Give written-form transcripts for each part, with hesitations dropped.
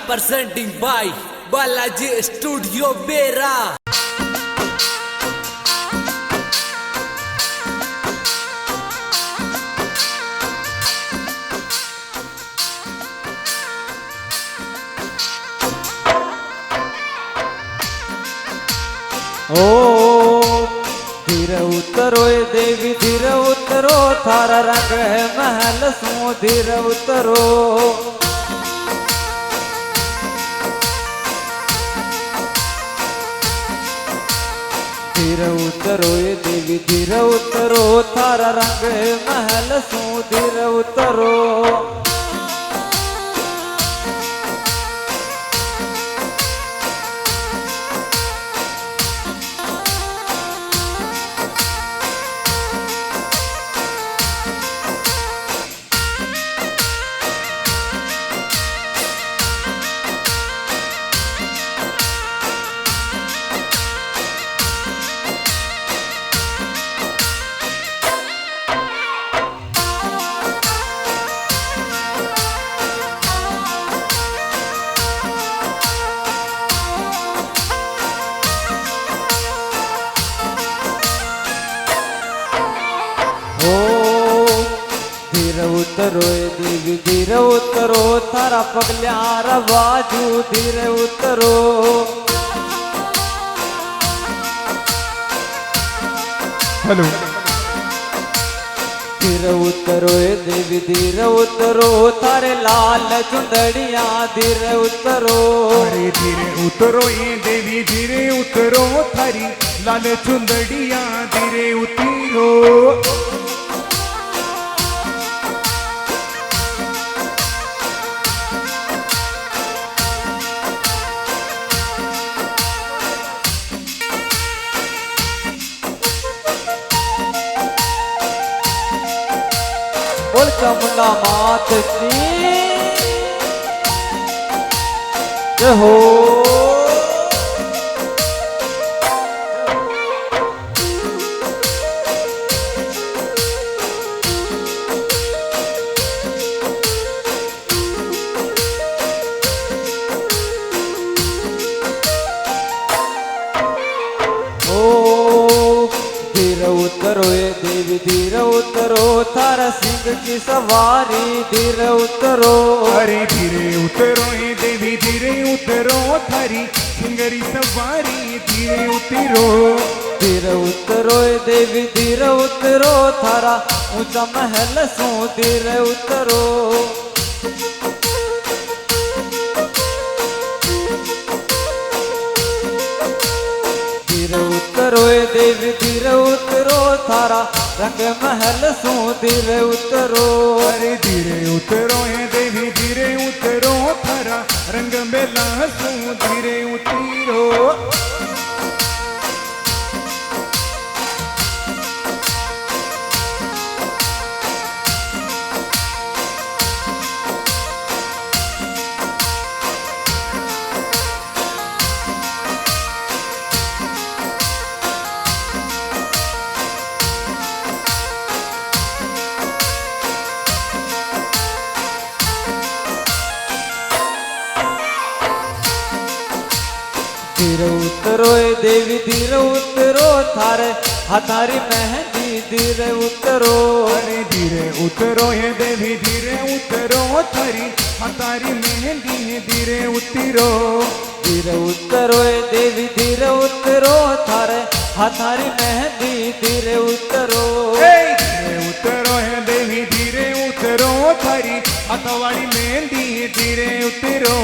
presenting by Balaji Studio Bera. ओ धीरे उतरो ए देवी धीरे उतरो थारा रंग है महल सो धीरे उतरो धीरे उतरो ए देवी धीरे उतरो थारा रंग है महल सो धीरे उतरो उतरो देवी धीरे उतरो थारा पगल्यार बाजू धीरे उतरो हेलो धीरे उतरो देवी धीरे उतरो थारे लाल चुंदड़िया धीरे उतरो अरे धीरे उतरो ये देवी धीरे उतरो थारी लाल चुंदड़िया धीरे उतरो बोल चमुना मात की जय हो उतरो ये देवी धीरे उतरो थारा सिंह की सवारी धीरे उतरो अरे धीरे उतरो ये देवी धीरे उतरो थारी सिंगरी सवारी धीरे उतरो धीरे उतरो ये देवी धीरे उतरो थारा ऊंचा महल सो धीरे उतरो धीरे उतरो ए देवी धीरे उतरो थारा रंग महल सो धीरे उतरो अरे धीरे उतरो ए देवी धीरे उतरो थारा रंग मेला सो धीरे उतरो धीरे उतरो ए देवी धीरे उतरो थारे हथारी मेहंदी धीरे उतरो अरे धीरे उतरो ये देवी धीरे उतरो थारी हतारी मेहंदी धीरे उतरो धीरे उतरो ए देवी धीरे उतरो थारे हथारी मेहंदी धीरे उतरो धीरे उतरो है देवी धीरे उतरो थारी हथवाड़ी मेहंदी धीरे उतरो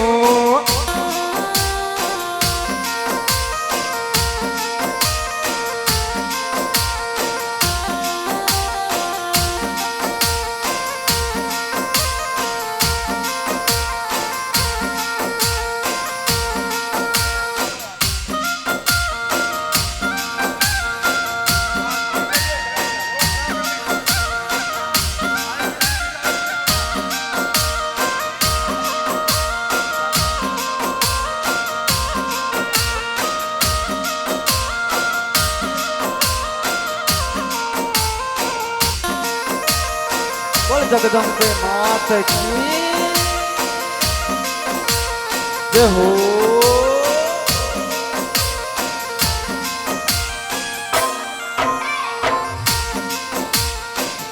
बोल जगदम्बे मात की जय हो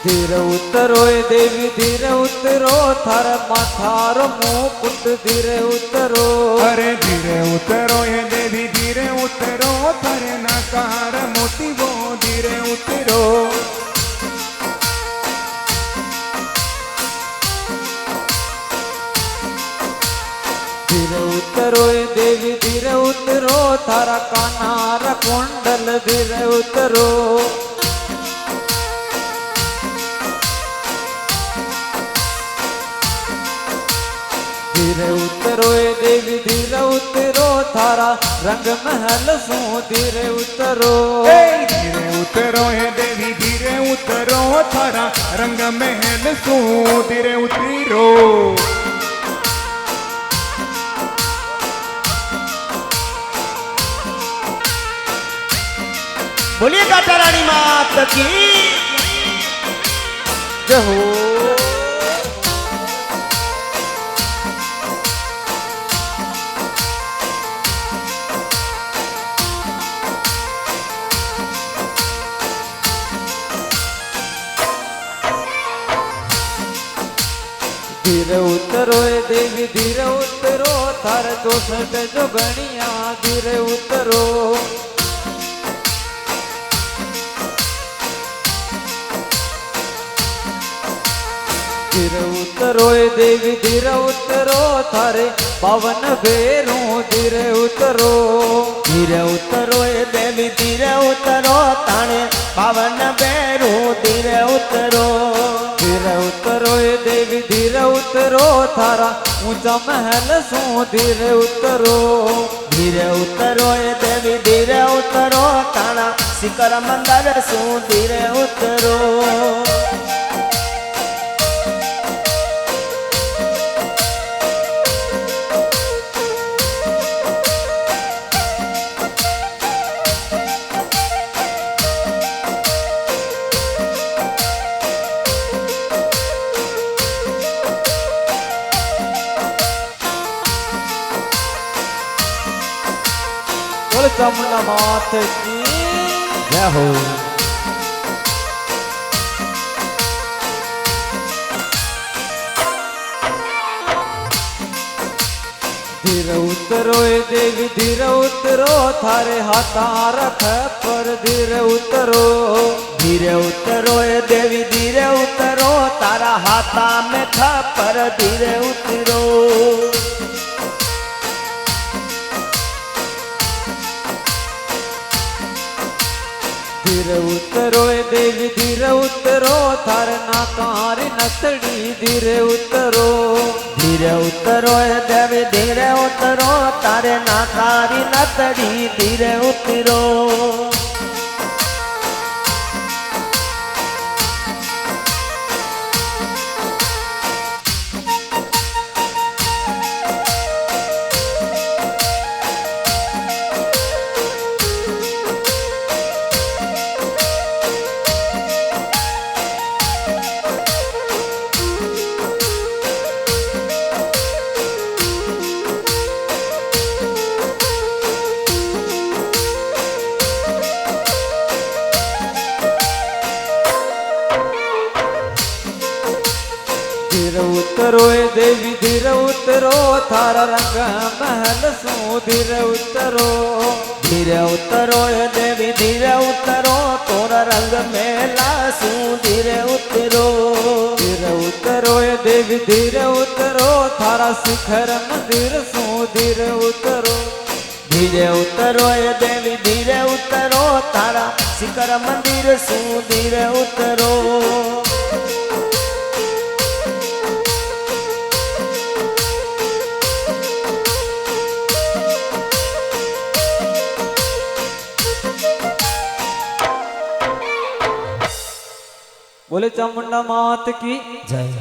धीरे उतरो ए देवी धीरे उतरो थार माथारो मुकुट धीरे उतरो अरे धीरे उतरो ये देवी धीरे उतरो थारे नाकार मोती वो धीरे उतरो धीरे उतरो ए देवी धीरे उतरो थारा कानार कुंडल धीरे उतरो धीरे उतरो ए देवी धीरे उतरो थारा रंग महल सो धीरे उतरो धीरे उतरो ये देवी धीरे उतरो थारा रंग महल सू धीरे उतरो बोलिए काटा रानी मात की जय हो धीरे उतरो ए देवी धीरे उतरो थार 64 जो गणिया धीरे उतरो धीरे उतरो ए देवी धीरे उतरो थारे पावन बेरू धीरे उतरो धीरे उतरो ए देवी धीरे उतरो ताणे पावन बेरू धीरे उतरो धीरे उतरो ए देवी धीरे उतरो थारा ऊंचा महल सो धीरे उतरो धीरे उतरो ए देवी धीरे उतरो ताणा शिखर मंदिर सू धीरे उतरो बोल चामुंडा मात की जय हो धीरे उतरो ए देवी धीरे उतरो थारे हाथा रख पर धीरे उतरो धीरे उतरो ए देवी धीरे उतरो तारा हाथा में खपर धीरे उतरो धीरे उतरो ए देवी धीरे उतरो थार नाकारी नसड़ी धीरे उतरो धीरे उतरो ए देवी धीरे उतरो तारे नाकारी नतड़ी धीरे उतरो धीरे उतरो ए देवी धीरे उतरो थारा रंग महल सो धीरे उतरो धीरे उतरो ए देवी धीरे उतरो तोरा रंग मेला सू धीरे उतरो धीरे उतरो ए देवी धीरे उतरो थारा शिखर मंदिर सो धीरे उतरो धीरे उतरो ए देवी धीरे उतरो तारा शिखर मंदिर सू धीरे उतरो बोले चामुंडा मात की जय।